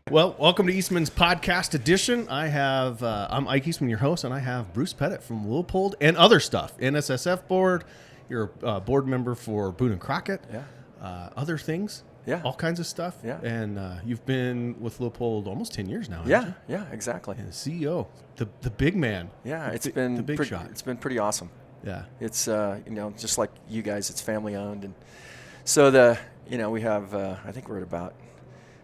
Well, welcome to Eastman's Podcast Edition. I'm Ike Eastman, your host, and I have Bruce Pettet from Leupold and other stuff. NSSF board, you're a board member for Boone and Crockett, other things, all kinds of stuff. Yeah. And you've been with Leupold almost 10 years now, Yeah, haven't you? yeah, exactly. And CEO, the big man. Yeah, the big shot. It's been pretty awesome. Yeah. It's just like you guys, it's family owned, and so we have I think we're at about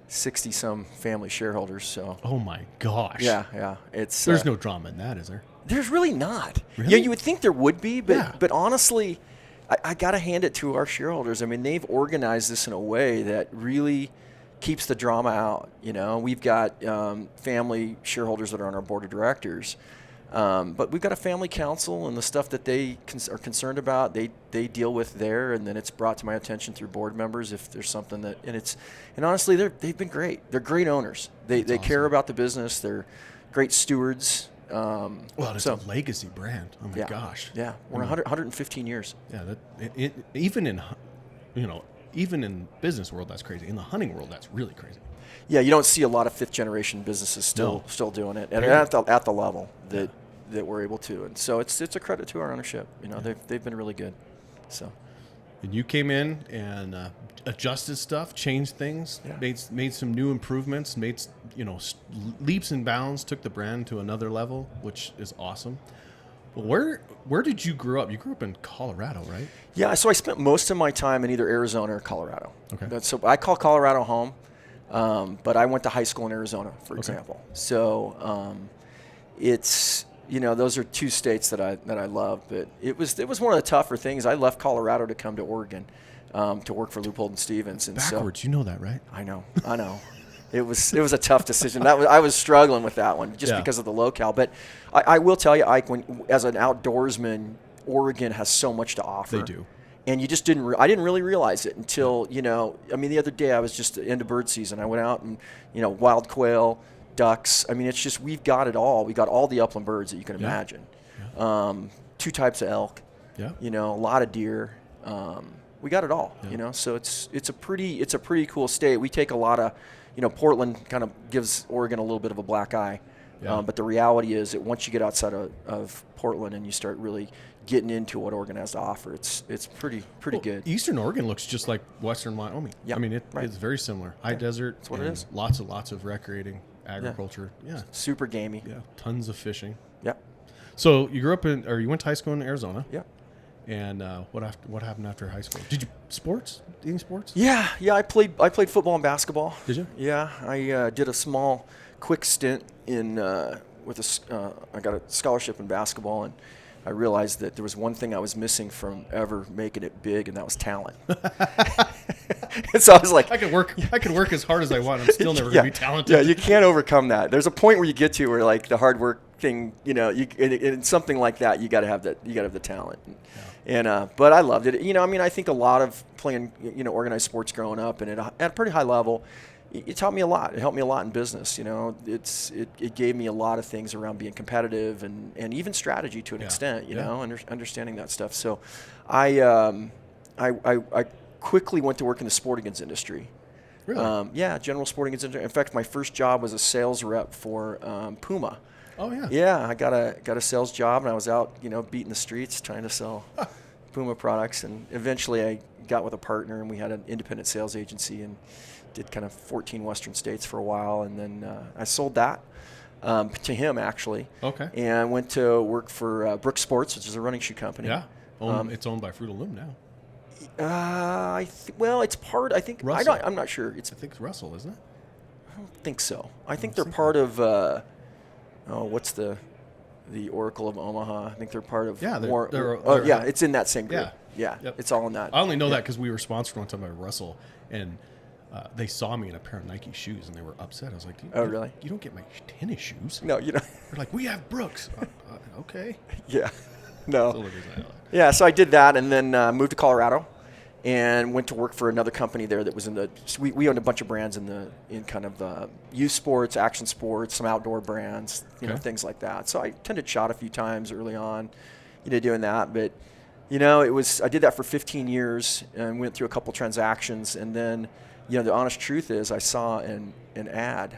60 some family shareholders. So. Oh my gosh. Yeah. There's no drama in that, is there? There's really not. Really? Yeah, you would think there would be, but honestly, I got to hand it to our shareholders. I mean, they've organized this in a way that really keeps the drama out. You know, we've got family shareholders that are on our board of directors, but we've got a family council, and the stuff that they are concerned about, they deal with there, and then it's brought to my attention through board members if there's something that, and honestly, they've been great. They're great owners. They awesome. care about the business. They're great stewards. Well, it's a legacy brand. Oh my gosh. Yeah, we're 115 years. Yeah, even in business world, that's crazy. In the hunting world, that's really crazy. Yeah, you don't see a lot of fifth generation businesses still doing it, and at the level that we're able to. And so it's a credit to our ownership. You know, they've been really good. So. And you came in and adjusted stuff, changed things, made some new improvements, made leaps and bounds, took the brand to another level, which is awesome. Where did you grow up? You grew up in Colorado, right? Yeah, so I spent most of my time in either Arizona or Colorado. Okay. So I call Colorado home, but I went to high school in Arizona, for example. So it's those are two states that I love. But it was one of the tougher things. I left Colorado to come to Oregon to work for Leupold and Stevens. And backwards, you know that, right? I know. It was a tough decision. I was struggling with that one just because of the locale. But I will tell you, Ike, as an outdoorsman, Oregon has so much to offer. They do. And you just I didn't really realize it until, the other day I was just into bird season. I went out and, wild quail, ducks. I mean, it's just, we've got it all. We got all the upland birds that you can imagine. Yeah. 2 types of elk, a lot of deer. We got it all, so it's a pretty cool state. We take a lot of, Portland kind of gives Oregon a little bit of a black eye. Yeah. But the reality is that once you get outside of Portland and you start really getting into what Oregon has to offer, it's pretty good. Eastern Oregon looks just like Western Wyoming. Yeah. I mean, it's very similar. High desert. That's what it is. Lots of recreating agriculture. Yeah. Super gamey. Yeah. Tons of fishing. Yeah. So you you went to high school in Arizona. Yeah. And what happened after high school? Did you any sports? Yeah. I played football and basketball. Did you? Yeah. I did a small, quick stint in I got a scholarship in basketball, and I realized that there was one thing I was missing from ever making it big, and that was talent. And so I was like, I could work as hard as I want. I'm still never going to be talented. Yeah, you can't overcome that. There's a point where you get to where like the hard work thing, in something like that, you got to have the talent. And but I loved it. I think a lot of playing, organized sports growing up and at a pretty high level, it taught me a lot. It helped me a lot in business. It gave me a lot of things around being competitive and even strategy to an extent. Understanding that stuff. So, I quickly went to work in the sporting goods industry. Really? General sporting goods industry. In fact, my first job was a sales rep for Puma. Oh yeah. Yeah, I got a sales job, and I was out, beating the streets trying to sell Puma products, and eventually I got with a partner, and we had an independent sales agency and did kind of 14 Western states for a while, and then I sold that to him actually. Okay. And I went to work for Brooks Sports, which is a running shoe company. Yeah. It's owned by Fruit of Loom now. It's part. I think Russell. I'm not sure. I think it's Russell, isn't it? I don't think so. I think they're part of. What's the Oracle of Omaha? I think they're part of. Yeah, it's in that same group. Yeah, yep. It's all in that. I only know that because we were sponsored one time by Russell, and they saw me in a pair of Nike shoes, and they were upset. I was like, really? You don't get my tennis shoes? No, you don't. They're like, we have Brooks. Okay. Yeah. No. Yeah, so I did that, and then moved to Colorado, and went to work for another company there that was in the. We owned a bunch of brands in kind of youth sports, action sports, some outdoor brands, things like that. So I attended SHOT a few times early on, doing that. But I did that for 15 years and went through a couple transactions, and then the honest truth is I saw an ad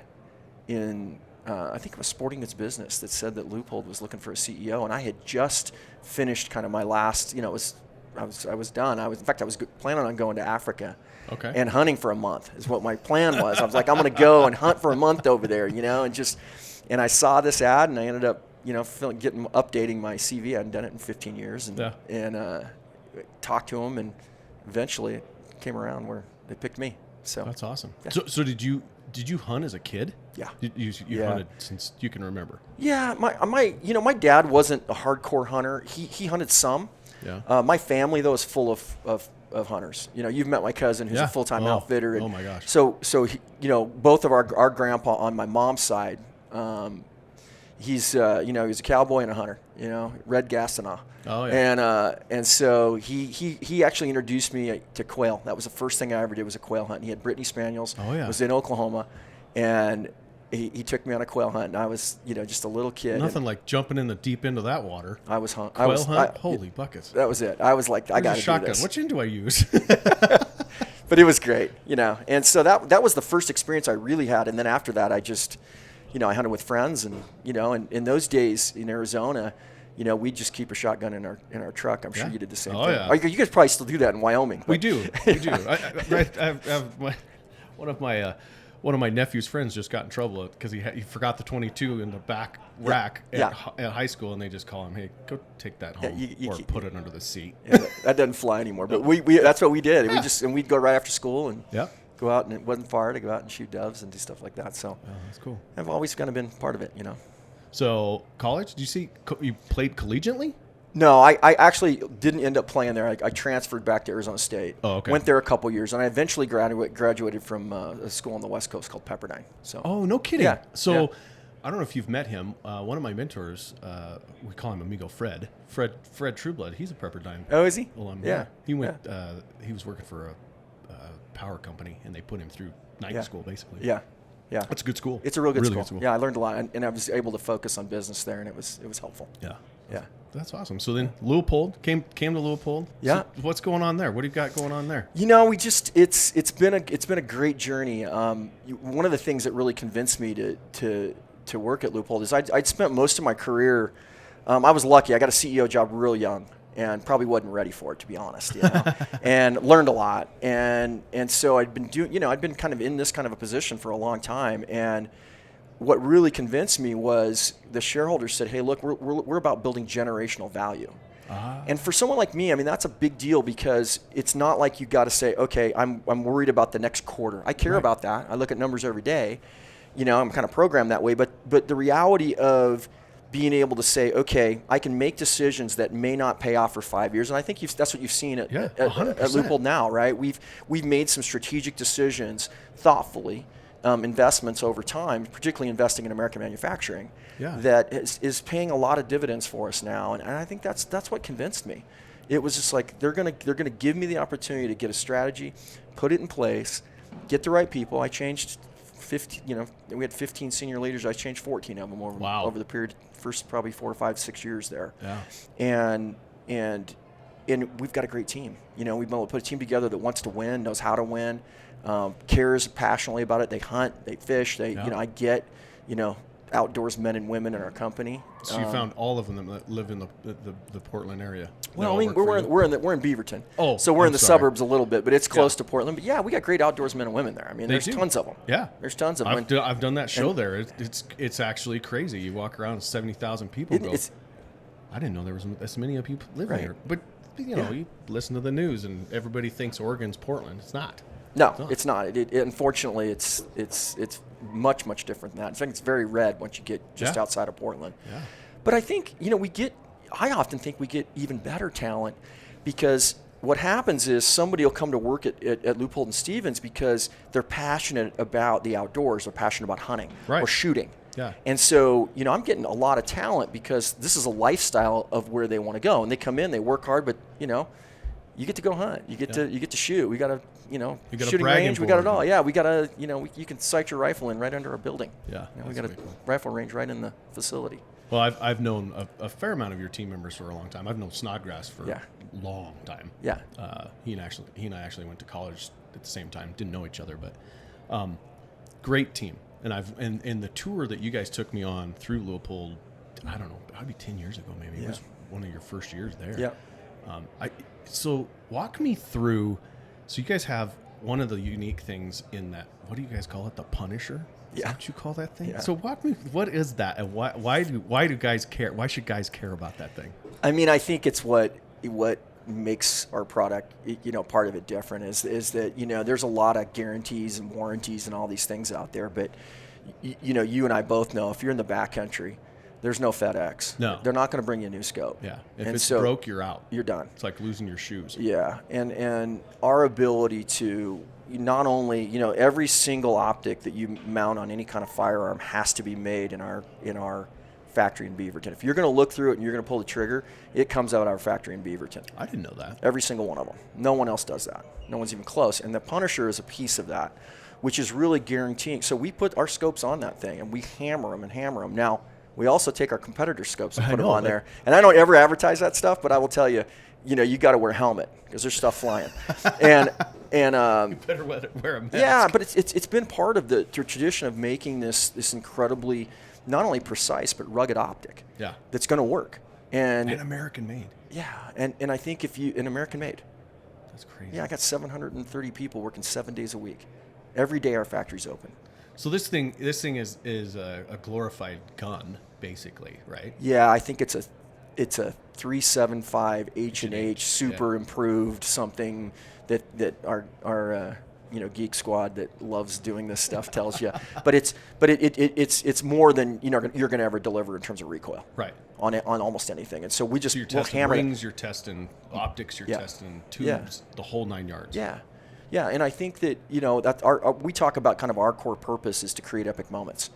I think it was Sporting Goods Business that said that Leupold was looking for a CEO, and I had just finished kind of my last, I was done. In fact, I was planning on going to Africa and hunting for a month is what my plan was. I was like, I'm going to go and hunt for a month over there, and I saw this ad, and I ended up, updating my CV. I hadn't done it in 15 years, and talked to them, and eventually it came around where they picked me. So that's awesome. Yeah. So did you hunt as a kid? Yeah. You hunted since you can remember? Yeah. My dad wasn't a hardcore hunter. He hunted some. Yeah. My family, though, is full of hunters. You've met my cousin who's a full-time outfitter. And oh my gosh. So he, both of our grandpa on my mom's side, he's a cowboy and a hunter. Red Gastonau. Oh yeah. And so he actually introduced me to quail. That was the first thing I ever did, was a quail hunt. And he had Brittany Spaniels. Oh yeah. Was in Oklahoma, and he took me on a quail hunt. And I was just a little kid. Nothing like jumping in the deep end of that water. I was hunt. Quail hunt. Holy buckets. That was it. I was like, I got to do this. Which end do I use? But it was great, And so that was the first experience I really had. And then after that, I just, I hunted with friends, and and in those days in Arizona, we'd just keep a shotgun in our truck. I'm sure you did the same thing. Yeah. You guys probably still do that in Wyoming. We do. I have one of my nephew's friends just got in trouble because he forgot the 22 in the back rack at high school, and they just call him, "Hey, go take that home or put it under the seat." Yeah, that doesn't fly anymore. But we that's what we did. And we'd go right after school and go out, and it wasn't far to go out and shoot doves and do stuff like that. So that's cool. I've always kind of been part of it, So college? Did you see you played collegiately? No, I actually didn't end up playing there. I transferred back to Arizona State. Oh, okay. Went there a couple years, and I eventually graduated from a school on the West Coast called Pepperdine. So. Oh, no kidding. Yeah. So I don't know if you've met him. One of my mentors, we call him Amigo Fred. Fred Trueblood. He's a Pepperdine. Oh, is he? alum. Yeah. He went. He was working for a power company, and they put him through night school, basically. Yeah. Yeah. That's a good school. It's a real good really school. Good school. Yeah, I learned a lot, and I was able to focus on business there, and it was helpful. Yeah. Yeah. That's awesome. So then Leupold came to Leupold. Yeah. So what's going on there? What do you got going on there? It's been a great journey. One of the things that really convinced me to work at Leupold is I'd spent most of my career. I was lucky. I got a CEO job real young, and probably wasn't ready for it, to be honest. And learned a lot. And so I'd been kind of in this kind of a position for a long time. And what really convinced me was the shareholders said, "Hey, look, we're about building generational value." And for someone like me, I mean, that's a big deal, because it's not like you got to say, "Okay, I'm worried about the next quarter." I care about that. I look at numbers every day. I'm kind of programmed that way. But the reality of being able to say, "Okay, I can make decisions that may not pay off for 5 years," and I think that's what you've seen at Leupold now, right? We've made some strategic decisions thoughtfully. Investments over time, particularly investing in American manufacturing, that is paying a lot of dividends for us now, and I think that's what convinced me. It was just like they're gonna give me the opportunity to get a strategy, put it in place, get the right people. I changed 15. We had 15 senior leaders. I changed 14 of them over the period first probably 4 or 5, 6 years there. Yeah. And we've got a great team. We've been able to put a team together that wants to win, knows how to win. Cares passionately about it. They hunt, they fish. I get, outdoors men and women in our company. So you found all of them that live in the Portland area. Well, I mean, we're in Beaverton. Oh, so we're in the suburbs a little bit, but it's close to Portland. But yeah, we got great outdoors men and women there. I mean, there's tons of them. Yeah, there's tons of them. I've done that show there. It's actually crazy. You walk around, 70,000 people go. I didn't know there was as many of you living here. But you listen to the news, and everybody thinks Oregon's Portland. It's not. No, it's not. Unfortunately, it's much, much different than that. In fact, it's very red once you get just outside of Portland. Yeah. But I think, I often think we get even better talent, because what happens is somebody will come to work at Leupold and Stevens because they're passionate about the outdoors, they're passionate about hunting or shooting. Yeah. And so, I'm getting a lot of talent because this is a lifestyle of where they want to go. And they come in, they work hard, but, you get to go hunt. You get to shoot. We got a shooting range. We got it all. Yeah, we got a you can sight your rifle in right under our building. Yeah, we got a rifle range right in the facility. Well, I've known a fair amount of your team members for a long time. I've known Snodgrass for a long time. Yeah. He and I actually went to college at the same time. Didn't know each other, but great team. And in the tour that you guys took me on through Leupold, I don't know, probably 10 years ago maybe. It was one of your first years there. Yeah. So walk me through. So you guys have one of the unique things in that. What do you guys call it? The Punisher. Is that what you call that thing? Yeah. So walk me. What is that, and why do guys care? Why should guys care about that thing? I mean, I think it's what makes our product, part of it different is that, there's a lot of guarantees and warranties and all these things out there. But, you and I both know if you're in the backcountry, there's no FedEx. No. They're not going to bring you a new scope. Yeah. If it's broke, you're out. You're done. It's like losing your shoes. Yeah. And our ability to not only, every single optic that you mount on any kind of firearm has to be made in our factory in Beaverton. If you're going to look through it and you're going to pull the trigger, it comes out of our factory in Beaverton. I didn't know that. Every single one of them. No one else does that. No one's even close. And the Punisher is a piece of that, which is really guaranteeing. So we put our scopes on that thing and we hammer them. Now, we also take our competitor scopes and put them on there. And I don't ever advertise that stuff, but I will tell you, you got to wear a helmet because there's stuff flying. And you better wear a mask. Yeah, but it's been part of the tradition of making this incredibly not only precise but rugged optic. Yeah. That's going to work. And American made. Yeah, and I think an American made. That's crazy. Yeah, I got 730 people working 7 days a week. Every day our factory's open. So this thing is a glorified gun, basically, right? Yeah, I think it's a 375 H&H super improved something that our geek squad that loves doing this stuff tells you. But it's more than you're going to ever deliver in terms of recoil. Right. On almost anything. And so we'll testing hammer rings, you're testing optics, you're testing tubes, the whole 9 yards. Yeah. Yeah, and I think that that we talk about kind of our core purpose is to create epic moments,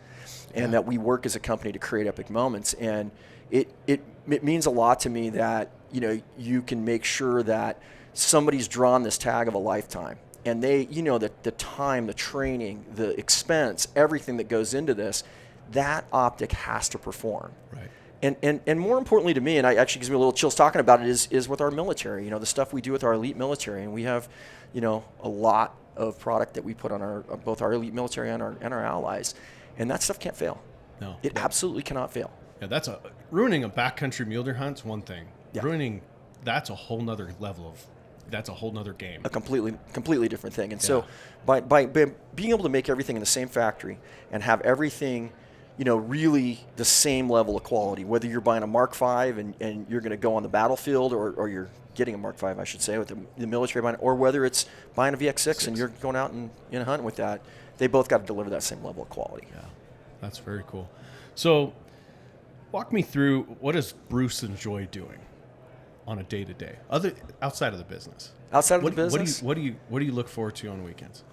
and that we work as a company to create epic moments, and it means a lot to me that you can make sure that somebody's drawn this tag of a lifetime, and they that the time, the training, the expense, everything that goes into this, that optic has to perform. Right. And more importantly to me, and it actually gives me a little chills talking about it, is with our military. The stuff we do with our elite military, and we have, a lot of product that we put on both our elite military and our allies, and that stuff can't fail. No, it absolutely cannot fail. Yeah, ruining a backcountry mule deer hunt's one thing. Yeah. That's a whole nother level that's a whole nother game. A completely different thing. And so by being able to make everything in the same factory and have everything, really the same level of quality, whether you're buying a Mark V and you're going to go on the battlefield or you're getting a Mark V, I should say, with the military buying, or whether it's buying a VX6 and you're going out and hunting with that, they both got to deliver that same level of quality. Yeah, that's very cool. So walk me through, what does Bruce enjoy doing on a day-to-day, outside of the business? Outside of the business? What do you look forward to on the weekends?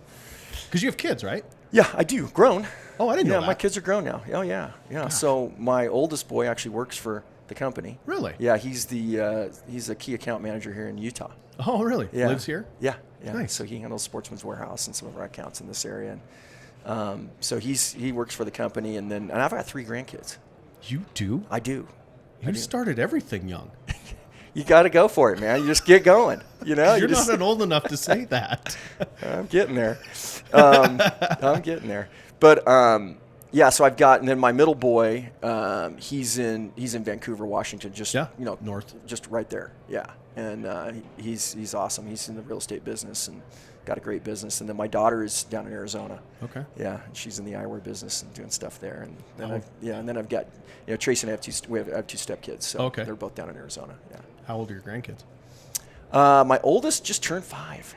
Because you have kids, right? Yeah, I do. Grown. Oh, I didn't know that. Yeah, my kids are grown now. Oh, yeah. Gosh. So my oldest boy actually works for the company. Really? Yeah, he's a key account manager here in Utah. Oh, really? Yeah. Lives here? Yeah. Nice. So he handles Sportsman's Warehouse and some of our accounts in this area. And so he works for the company, and I've got 3 grandkids. You do? I do. You started everything young. You got to go for it, man. You just get going. You're not old enough to say that. I'm getting there. But so I've got, and then my middle boy, he's in Vancouver, Washington, just north, just right there. Yeah, and he's awesome. He's in the real estate business and got a great business. And then my daughter is down in Arizona. Okay. Yeah, she's in the eyewear business and doing stuff there. And then I've got Tracy and I have 2 stepkids, so they're both down in Arizona. Yeah. How old are your grandkids? My oldest just turned 5.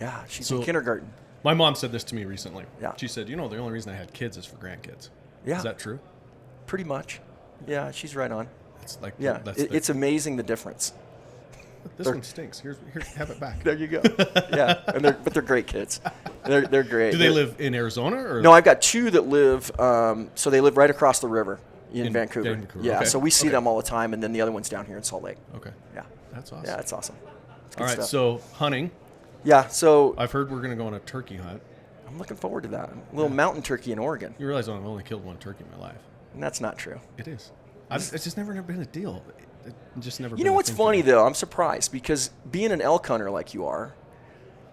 Yeah, she's in kindergarten. My mom said this to me recently. Yeah. She said, the only reason I had kids is for grandkids. Yeah. Is that true? Pretty much. Yeah, she's right on. It's like it's amazing the difference. This one stinks. Here, have it back. There you go. Yeah, but they're great kids. They're great. Do they live in Arizona or? No, I've got 2 that live. So they live right across the river in Vancouver. Yeah, okay. So we see them all the time, and then the other one's down here in Salt Lake. Okay. Yeah. That's awesome. Yeah, it's awesome. It's good all right. stuff. So hunting. Yeah. So I've heard we're going to go on a turkey hunt. I'm looking forward to that. A little mountain turkey in Oregon. You realize I've only killed 1 turkey in my life. And that's not true. It is. It's just never been a deal. It just never. You know what's funny though? I'm surprised because being an elk hunter like you are,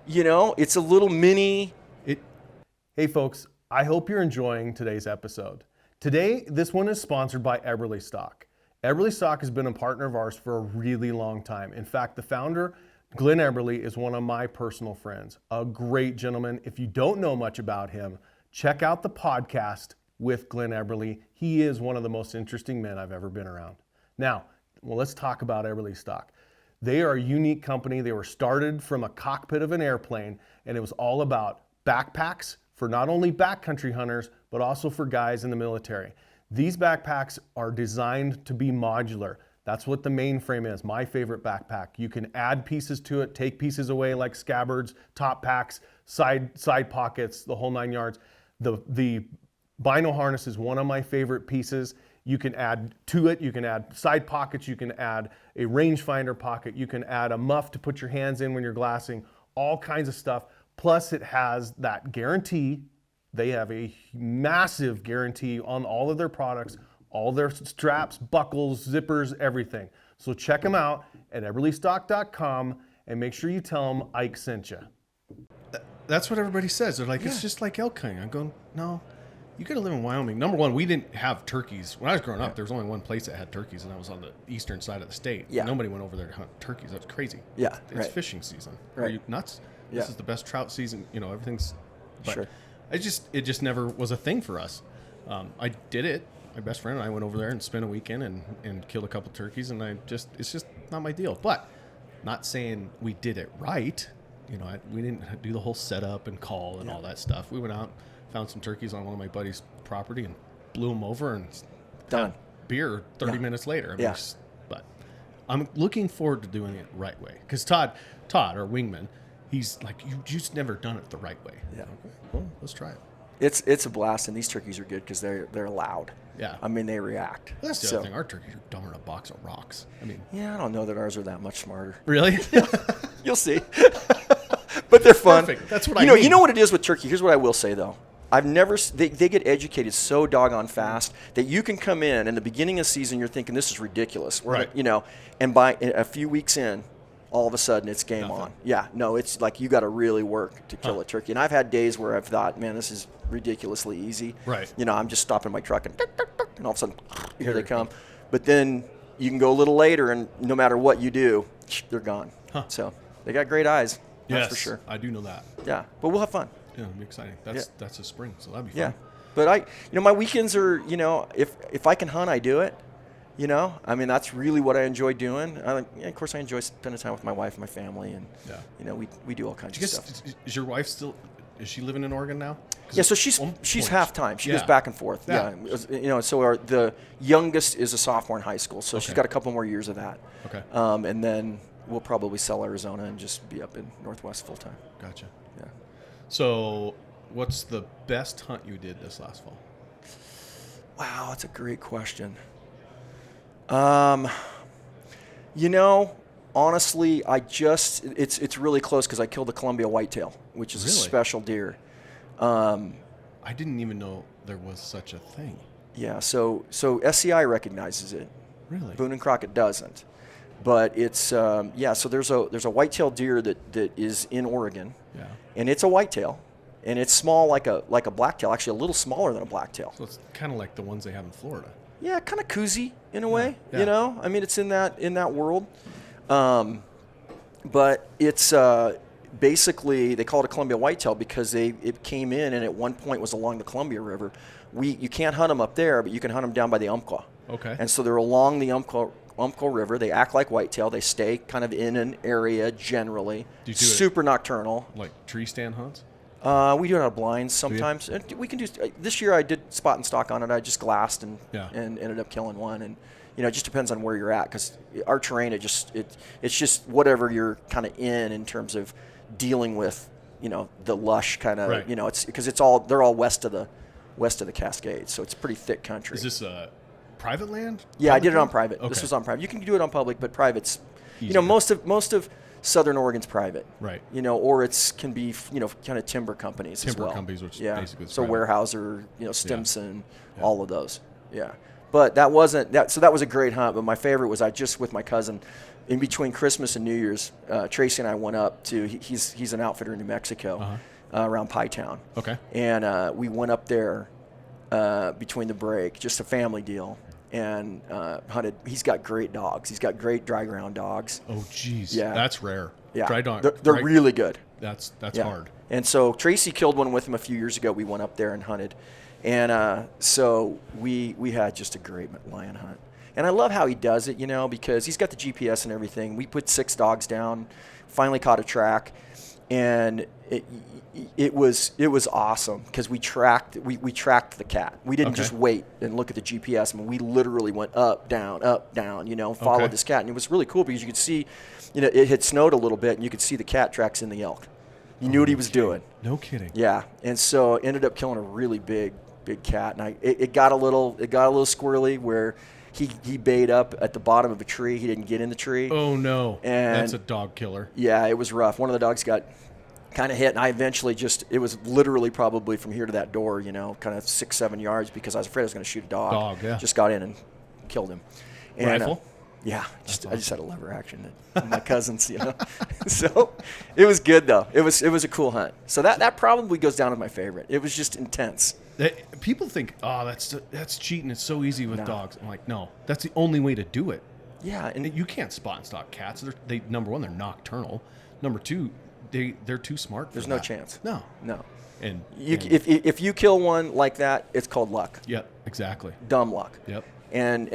it's a little mini. Hey folks, I hope you're enjoying today's episode. Today, this one is sponsored by Eberly Stock. Eberly Stock has been a partner of ours for a really long time. In fact, the founder, Glenn Eberly, is one of my personal friends, a great gentleman. If you don't know much about him, check out the podcast with Glenn Eberly. He is one of the most interesting men I've ever been around. Now, let's talk about Eberly Stock. They are a unique company. They were started from a cockpit of an airplane, and it was all about backpacks for not only backcountry hunters, but also for guys in the military. These backpacks are designed to be modular. That's what the mainframe is, my favorite backpack. You can add pieces to it, take pieces away like scabbards, top packs, side pockets, the whole 9 yards. The bino harness is one of my favorite pieces. You can add to it, you can add side pockets, you can add a rangefinder pocket, you can add a muff to put your hands in when you're glassing, all kinds of stuff. Plus it has that guarantee. They have a massive guarantee on all of their products, all their straps, buckles, zippers, everything. So check them out at eberlystock.com and make sure you tell them Ike sent you. That's what everybody says. They're like, it's just like elk hunting. I'm going, no, you got to live in Wyoming. Number one, we didn't have turkeys. When I was growing up, there was only one place that had turkeys, and that was on the eastern side of the state. Yeah. Nobody went over there to hunt turkeys. That's crazy. Yeah, It's fishing season. Right. Are you nuts? Yeah. This is the best trout season. You know, everything's... But Sure. it just never was a thing for us. I did it. My best friend and I went over there and spent a weekend and killed a couple turkeys, and it's just not my deal. But not saying we did it right. You know, we didn't do the whole setup and call and all that stuff. We went out, found some turkeys on one of my buddy's property and blew them over and Done. beer 30 minutes later. I mean, Yeah. But I'm looking forward to doing it right way. Because Todd, our wingman, he's like, you just never done it the right way. Yeah. Okay, well, let's try it. It's a blast, and these turkeys are good because they're loud. Yeah. I mean, they react. Well, that's the other thing. Our turkeys are dumber than a box of rocks. I mean, Yeah, I don't know that ours are that much smarter. really? You'll see. But they're fun. Perfect. That's what I mean. mean. You know what it is with turkey? Here's what I will say, though. I've never... They get educated so doggone fast that you can come in the beginning of the season, you're thinking, this is ridiculous. Right. You know, and by a few weeks in, all of a sudden it's game Nothing. on. Yeah, no, it's like you got to really work to kill a turkey. And I've had days where I've thought, man, this is ridiculously easy. Right. You know, I'm just stopping my truck and all of a sudden, here they come. But then you can go a little later, and no matter what you do, they're gone. So they got great eyes. That's Yes, for sure. I do know that. Yeah, but we'll have fun. Yeah, it'll be exciting. That's a spring, so that'd be fun. Yeah, but my weekends are, if I can hunt, I do it. You know, I mean, that's really what I enjoy doing. Of course, I enjoy spending time with my wife and my family, and we do all kinds of stuff. Is your wife still? Is she living in Oregon now? Yeah, so she's half time. She goes Yeah. back and forth. Yeah. Yeah, so the youngest is a sophomore in high school, so she's Okay. got a couple more years of that. Okay. And then we'll probably sell Arizona and just be up in Northwest full time. Gotcha. Yeah. So, what's the best hunt you did this last fall? Wow, that's a great question. Honestly, it's really close because I killed a Columbia whitetail, which is a Really? special deer. I didn't even know there was such a thing. Yeah, so SCI recognizes it. Really? Boone and Crockett doesn't. But it's so there's a whitetail deer that is in Oregon. Yeah. And it's a whitetail. And it's small like a blacktail, actually a little smaller than a blacktail. So it's kind of like the ones they have in Florida. Yeah, kind of koozie in a way, Yeah. you know? I mean, it's in that world. But it's basically, they call it a Columbia whitetail because it came in and at one point was along the Columbia River. You can't hunt them up there, but you can hunt them down by the Umpqua. Okay. And so they're along the Umpqua River. They act like whitetail. They stay kind of in an area generally. Do you do it- Super nocturnal. Like tree stand hunts? We do it out of blinds sometimes. And we can do. This year I did spot and stock on it. I just glassed and ended up killing one. And it just depends on where you're at because our terrain it's just whatever you're kind of in terms of dealing with the lush kind of Right. it's because they're all west of the Cascades, so it's pretty thick country. Is this private land? Yeah, I did it Public on land? private. Okay. This was on private. You can do it on public, but private's Easier. most of Southern Oregon's private. Right. Or can be kind of timber companies as Timber well. companies, which yeah. basically is So private. Weyerhaeuser, Stimson, Yeah. all of those. Yeah. But that wasn't that. So that was a great hunt. But my favorite was with my cousin, in between Christmas and New Year's, Tracy and I went up to. He's an outfitter in New Mexico, around Pie Town. Okay. And we went up there between the break, just a family deal, and hunted. He's got great dogs. He's got great dry ground dogs. Oh, geez. Yeah. That's rare. Yeah. Dry dog. They're really good. That's Yeah. hard. And so Tracy killed one with him a few years ago. We went up there and hunted. And so we had just a great lion hunt. And I love how he does it, because he's got the GPS and everything. We put 6 dogs down, finally caught a track, and it was awesome because we tracked the cat. We didn't just wait and look at the GPS. I mean, we literally went up, down, followed this cat. And it was really cool because you could see, it had snowed a little bit, and you could see the cat tracks in the elk. You knew what he was doing. No kidding. Yeah, and so ended up killing a really big cat, and it got a little squirrely where he bayed up at the bottom of a tree. He didn't get in the tree. Oh no, and that's a dog killer. Yeah, it was rough. One of the dogs got kind of hit, and I eventually it was literally probably from here to that door, kind of 6-7 yards, because I was afraid I was going to shoot a dog. Yeah. Just got in and killed him. And, Rifle? Yeah, I just had a lever action. My cousins, So it was good though. It was a cool hunt. So that probably goes down as my favorite. It was just intense. People think, oh, that's cheating. It's so easy with dogs. I'm like, no, that's the only way to do it. Yeah, and you can't spot and stalk cats. Number one, they're nocturnal. Number two, they're too smart. There's no chance. No. And if you kill one like that, it's called luck. Yep, exactly. Dumb luck. Yep. And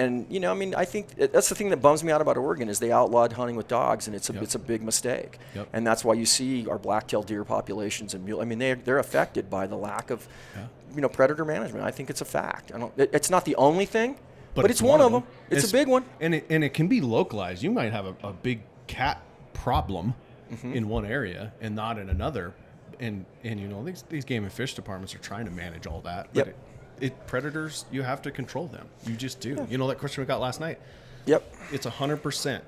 I think that's the thing that bums me out about Oregon is they outlawed hunting with dogs, and it's a big mistake. Yep. And that's why you see our black-tailed deer populations and mule. I mean, they're affected by the lack of predator management. I think it's a fact. It's not the only thing, but it's one of them. It's a big one. And it can be localized. You might have a big cat problem in one area and not in another. And these game and fish departments are trying to manage all that. But predators, you have to control them. You just do. Yeah. That question we got last night. Yep. It's 100%,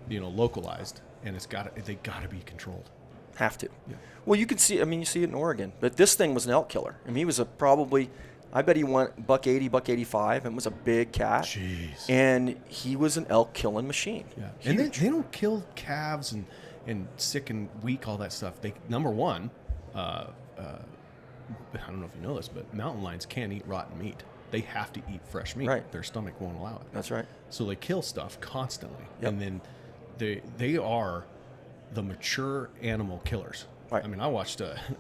localized, and they got to be controlled. Have to. Yeah. Well, you see it in Oregon, but this thing was an elk killer. I mean, he was I bet he went $180, $185, and was a big cat. Jeez. And he was an elk killing machine. Yeah. And they don't kill calves and sick and weak, all that stuff. Number one, I don't know if you know this, but mountain lions can't eat rotten meat. They have to eat fresh meat. Right. Their stomach won't allow it. That's right. So they kill stuff constantly. Yep. And then they are the mature animal killers. Right. I mean,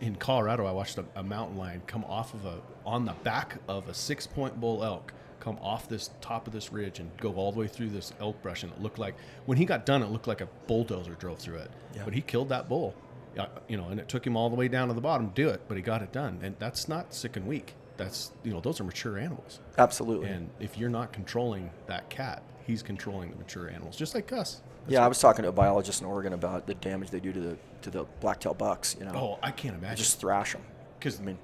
in Colorado, I watched a mountain lion come on the back of a 6-point bull elk, come off this top of this ridge and go all the way through this elk brush. And it looked like, when he got done, it looked like a bulldozer drove through it. Yeah. But he killed that bull. And it took him all the way down to the bottom to do it, but he got it done. And that's not sick and weak. That's, those are mature animals. Absolutely. And if you're not controlling that cat, he's controlling the mature animals, just like us. I was talking to a biologist in Oregon about the damage they do to the black-tailed bucks. Oh, I can't imagine. They just thrash them. Because the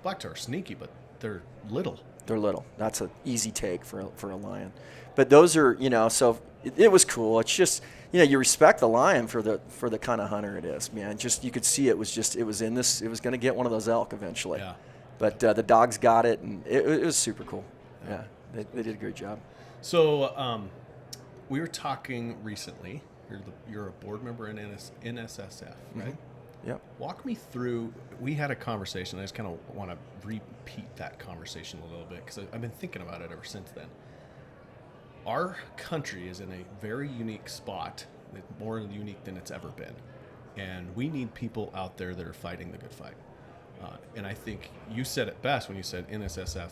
black-tailed are sneaky, but they're little. They're little. That's an easy take for a lion. But those are, so it was cool. It's just, you respect the lion for the kind of hunter it is, man. Just you could see it was going to get one of those elk eventually. Yeah. But the dogs got it, and it was super cool. Yeah, they did a great job. So we were talking recently. You're a board member in NSSF, right? Mm-hmm. Yep. Walk me through. We had a conversation. I just kind of want to repeat that conversation a little bit because I've been thinking about it ever since then. Our country is in a very unique spot, more unique than it's ever been. And we need people out there that are fighting the good fight. And I think you said it best when you said NSSF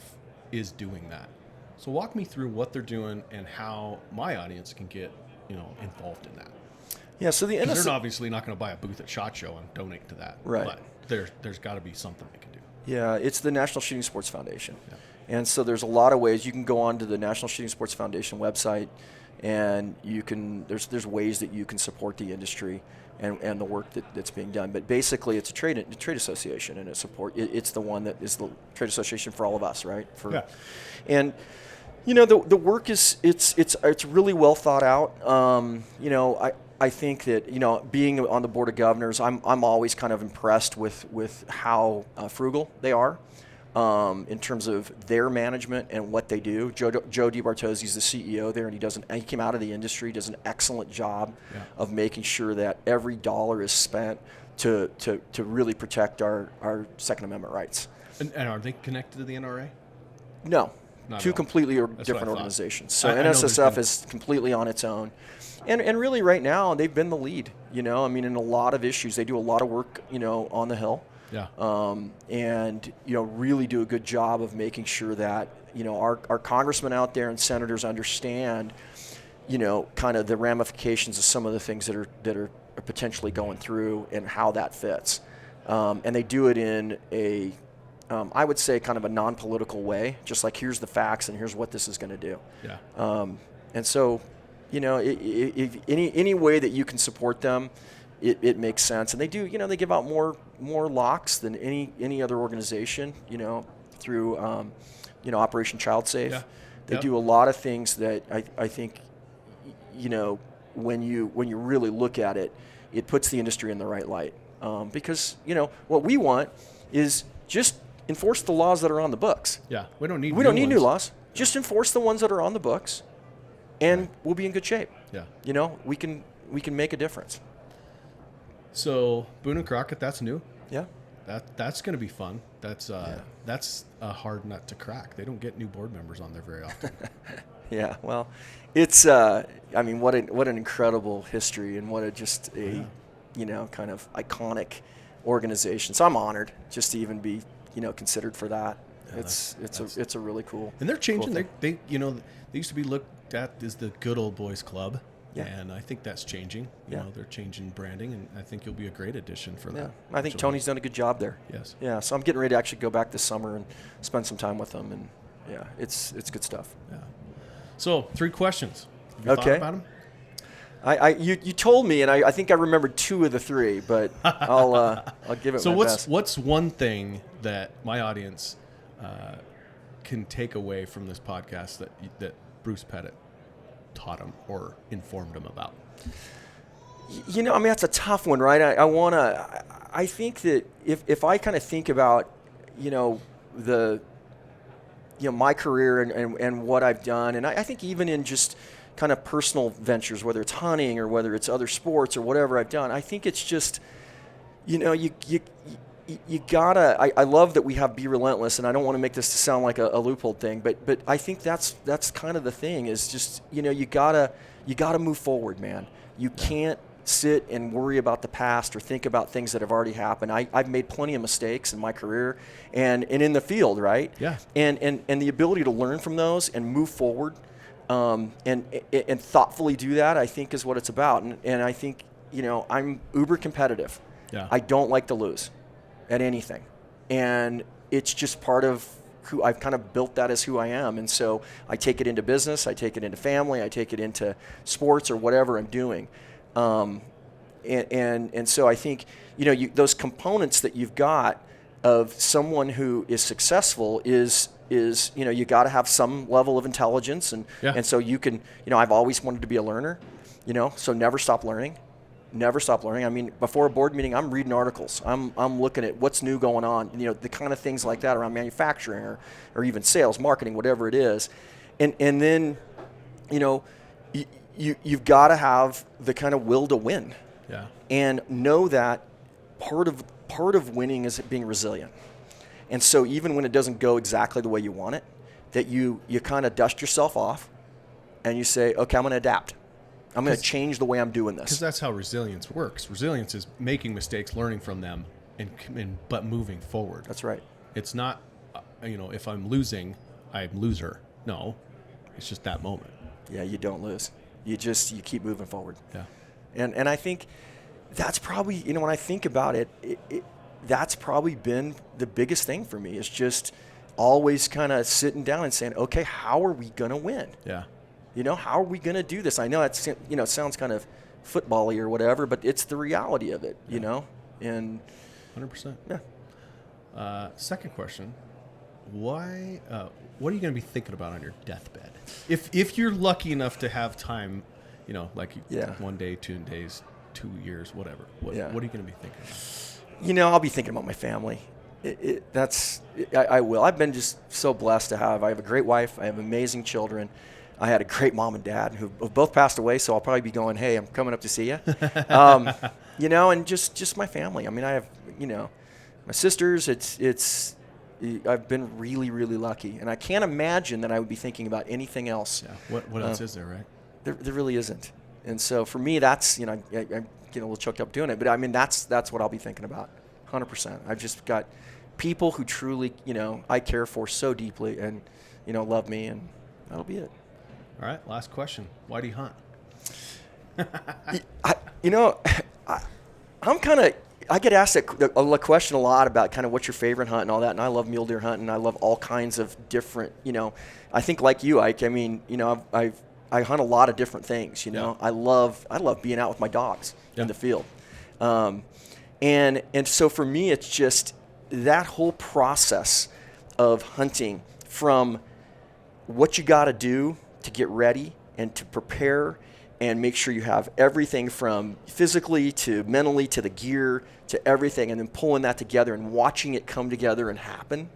is doing that. So walk me through what they're doing and how my audience can get, involved in that. Yeah, so the NSSF... They're obviously not going to buy a booth at SHOT Show and donate to that. Right. But there's got to be something they can do. Yeah, it's the National Shooting Sports Foundation. Yeah. And so there's a lot of ways. You can go on to the National Shooting Sports Foundation website, and there's ways that you can support the industry and the work that's being done. But basically, it's a trade association, and it's the one that is the trade association for all of us, right? And the work is it's really well thought out. I think that being on the board of governors, I'm always kind of impressed with how frugal they are. In terms of their management and what they do. Joe DiBartosi's the CEO there, and he came out of the industry, does an excellent job of making sure that every dollar is spent to really protect our Second Amendment rights. And are they connected to the NRA? No. Not Two at all. completely That's different what I thought. organizations. So I know there's NSSF been- is completely on its own. And really right now they've been the lead, in a lot of issues. They do a lot of work, on the Hill. Yeah. And really do a good job of making sure that, our congressmen out there and senators understand, kind of the ramifications of some of the things that are potentially going through and how that fits. And they do it in a, I would say, kind of a non-political way, just like here's the facts and here's what this is going to do. Yeah. And so, if any way that you can support them, it makes sense. And they do, they give out more locks than any other organization, through, Operation Child Safe. Yeah. They Yep. do a lot of things that I think, when you really look at it, it puts the industry in the right light. Because, what we want is just enforce the laws that are on the books. Yeah. We don't need new laws. Just enforce the ones that are on the books, and we'll be in good shape. Yeah. We can make a difference. So Boone and Crockett, that's new. Yeah. That's going to be fun. That's a hard nut to crack. They don't get new board members on there very often. Yeah. Well, it's what an incredible history, and what kind of iconic organization. So I'm honored just to even be considered for that. Yeah, it's a really cool. And they're changing. Cool They used to be looked at as the good old boys club. Yeah. And I think that's changing. You know, they're changing branding, and I think you'll be a great addition for Yeah, that. I think Tony's done a good job there. Yes. Yeah, so I'm getting ready to actually go back this summer and spend some time with them, and yeah, it's good stuff. Yeah. So 3 questions. Have you Okay. thought about them? You told me, and I think I remembered 2 of the 3, but I'll give it So my best. what's one thing that my audience can take away from this podcast that Bruce Pettet taught him or informed him about? That's a tough one, right? I think that if I kind of think about, my career and what I've done, and I think even in just kind of personal ventures, whether it's hunting or whether it's other sports or whatever I've done, I think it's just, you gotta. I love that we have Be Relentless, and I don't want to make this to sound like a Leupold thing, but I think that's kind of the thing is just you gotta move forward, man. You can't sit and worry about the past or think about things that have already happened. I've made plenty of mistakes in my career and in the field, right? Yeah. And the ability to learn from those and move forward, and thoughtfully do that, I think is what it's about. And I think I'm uber competitive. Yeah. I don't like to lose at anything, and it's just part of who I've kind of built that as who I am. And so I take it into business, I take it into family, I take it into sports or whatever I'm doing. And so I think those components that you've got of someone who is successful is you got to have some level of intelligence, and so you can I've always wanted to be a learner, so never stop learning. Never stop learning. I mean, before a board meeting, I'm reading articles. I'm looking at what's new going on, the kind of things like that around manufacturing or even sales, marketing, whatever it is. And then, you've got to have the kind of will to win. Yeah. And know that part of winning is being resilient. And so even when it doesn't go exactly the way you want it, that you kind of dust yourself off and you say, okay, I'm going to adapt. I'm going to change the way I'm doing this. Because that's how resilience works. Resilience is making mistakes, learning from them, but moving forward. That's right. It's not, if I'm losing, I'm loser. No, it's just that moment. Yeah, you don't lose. You keep moving forward. Yeah. And I think that's probably, when I think about it, that's probably been the biggest thing for me is just always kind of sitting down and saying, okay, how are we going to win? Yeah. How are we going to do this? I know it's, it sounds kind of football-y or whatever, but it's the reality of it, and 100%. Yeah. Second question, what are you going to be thinking about on your deathbed? If you're lucky enough to have time, 1 day, 2 days, 2 years, whatever, what are you going to be thinking about? I'll be thinking about my family. I will. I've been just so blessed to I have a great wife. I have amazing children. I had a great mom and dad who both passed away, so I'll probably be going, hey, I'm coming up to see you. you know, and just my family. I mean, I have, you know, my sisters. It's I've been really, really lucky, and I can't imagine that I would be thinking about anything else. Yeah. What else is there, right? There really isn't. And so for me, that's, you know, I get a little choked up doing it, but I mean, that's what I'll be thinking about, 100%. I've just got people who truly, you know, I care for so deeply, and, you know, love me, and that'll be it. All right, last question. Why do you hunt? I get asked a question a lot about kind of what's your favorite hunt and all that, and I love mule deer hunting. I love all kinds of different, you know, I think like you, Ike, I mean, you know, I hunt a lot of different things, you know. Yeah. I love being out with my dogs in the field. And so for me, it's just that whole process of hunting, from what you got to do to get ready and to prepare and make sure you have everything from physically to mentally to the gear to everything, and then pulling that together and watching it come together and happen.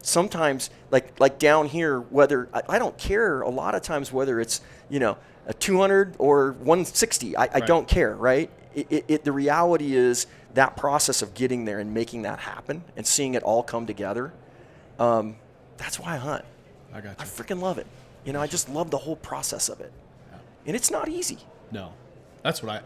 Sometimes, like down here, whether I don't care a lot of times whether it's, you know, a 200 or 160. I don't care, right? The reality is that process of getting there and making that happen and seeing it all come together. That's why I hunt. I got you. I freaking love it. You know, I just love the whole process of it, and it's not easy. No, that's one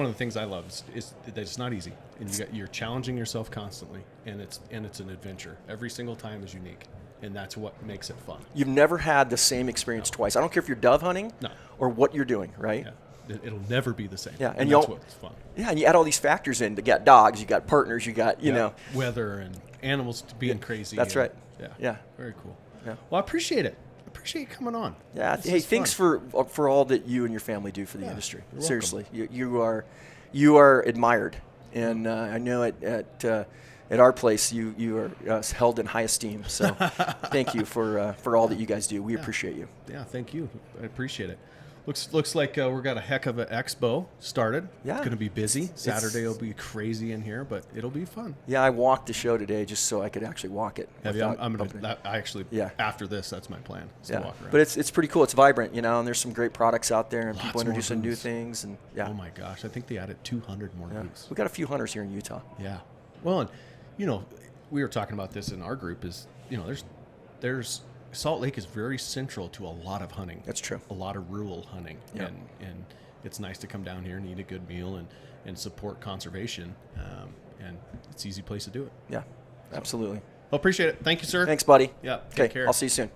of the things I love is that it's not easy, and you're challenging yourself constantly, and it's an adventure. Every single time is unique, and that's what makes it fun. You've never had the same experience twice. I don't care if you're dove hunting or what you're doing, right? Yeah. It'll never be the same. Yeah, and that's what's fun. Yeah, and you add all these factors in. You got dogs, you got partners, you got, you know, weather and animals being crazy. That's right. Yeah. Very cool. Yeah. Well, I appreciate it. I appreciate you coming on. Yeah. Hey, thanks for all that you and your family do for the industry. Seriously, you are admired, and I know at our place you are held in high esteem. So thank you for all that you guys do. We appreciate you. Yeah. Thank you. I appreciate it. Looks like we've got a heck of an expo started. Yeah. It's going to be busy. Saturday will be crazy in here, but it'll be fun. Yeah, I walked the show today just so I could actually walk it. Have you? After this, that's my plan. To walk around. But it's pretty cool. It's vibrant, you know, and there's some great products out there, and people introducing new things. And oh my gosh, I think they added 200 more booths. We got a few hunters here in Utah. Yeah. Well, and, you know, we were talking about this in our group. Is, you know, there's Salt Lake is very central to a lot of hunting. That's true. A lot of rural hunting. Yeah. And it's nice to come down here and eat a good meal and support conservation. And it's an easy place to do it. Yeah, absolutely. Well, appreciate it. Thank you, sir. Thanks, buddy. Yeah. Okay, I'll see you soon.